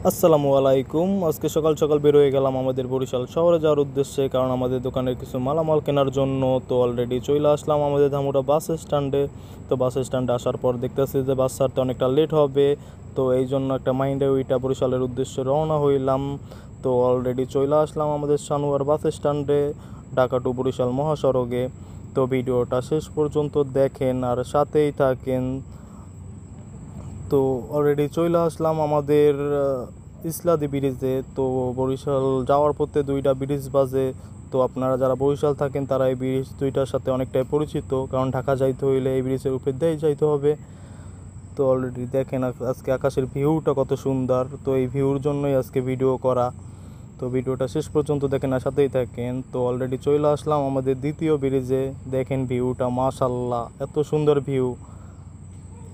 আসসালামু আলাইকুম। আজকে সকাল সকাল বের হয়ে গেলাম আমাদের বরিশাল শহরে যাওয়ার উদ্দেশ্যে, কারণ আমাদের দোকানের কিছু মালামাল কেনার জন্য। তো অলরেডি চলে আসলাম আমাদের ধামুরা বাস স্ট্যান্ডে। তো বাস স্ট্যান্ডে আসার পর দেখতেছি যে বাস ছাড়তে অনেকটা লেট হবে। তো এই জন্য একটা মাইন্ডে ওইটা বরিশালের উদ্দেশ্যে রওনা হইলাম। তো অলরেডি চলে আসলাম আমাদের সানুয়ার বাস স্ট্যান্ডে, ঢাকা টু বরিশাল মহাসড়কে। তো ভিডিওটা শেষ পর্যন্ত দেখেন আর সাথেই থাকেন। তো অলরেডি চলে আসলাম আমাদের ইসলাদি ব্রিজে। তো বরিশাল যাওয়ার পথে দুইটা ব্রিজ বাজে। তো আপনারা যারা বরিশাল থাকেন তারা এই ব্রিজ দুইটার সাথে অনেকটাই পরিচিত, কারণ ঢাকা যাইতে হইলে এই ব্রিজের উপর দিয়েই যাইতে হবে। তো অলরেডি দেখেন আজকে আকাশের ভিউটা কত সুন্দর। তো এই ভিউর জন্যই আজকে ভিডিও করা। তো ভিডিওটা শেষ পর্যন্ত দেখেন আর সাথেই থাকেন। তো অলরেডি চলে আসলাম আমাদের দ্বিতীয় ব্রিজে। দেখেন ভিউটা, মাশাল্লাহ এত সুন্দর ভিউ।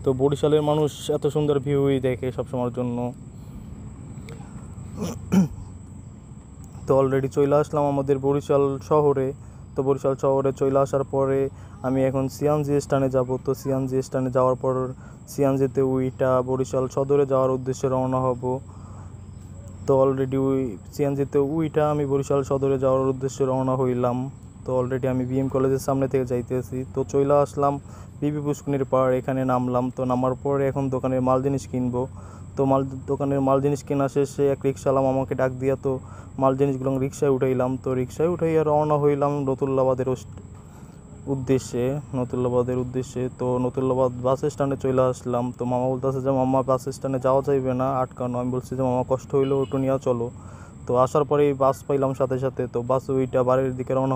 তো বরিশালের মানুষ এত সুন্দর ভিউই দেখে সবসময়ের জন্য। তো অলরেডি চলে আসলাম আমাদের বরিশাল শহরে। তো বরিশাল শহরে চলে আসার পরে আমি এখন সিএনজি স্ট্যান্ডে যাব। তো সিএনজি স্ট্যান্ডে যাওয়ার পর সিএনজিতে উইটা বরিশাল সদরে যাওয়ার উদ্দেশ্যে রওনা হব। তো অলরেডি সিএনজিতে উইটা আমি বরিশাল সদরে যাওয়ার উদ্দেশ্যে রওনা হইলাম। তো অলরেডি আমি বিএম কলেজের সামনে থেকে যাইতেছি। তো চলে আসলাম বিবি পুষ্কনির পাড়, এখানে নামলাম। তো নামার পরে এখন দোকানের মাল জিনিস কিনবো। তো দোকানের মাল জিনিস কেনা শেষে এক রিক্সাওয়ালা আমাকে ডাক দিয়া তো মাল জিনিসগুলো রিক্সায় উঠাইলাম। তো রিক্সায় উঠাইয়া রওনা হইলাম নতুল্লাবাদের উদ্দেশ্যে। তো নতুল্লাবাদ বাস স্ট্যান্ডে চলে আসলাম। তো মামা বলতেছে যে মামা বাস স্ট্যান্ডে যাওয়া যাইবে না, আটকানো। আমি বলছি যে মামা কষ্ট হইলেও একটু নিয়ে চলো। তো আসার পরেই বাস পাইলাম সাথে সাথে। তো বাস ওইটা বাড়ির দিকে রওনা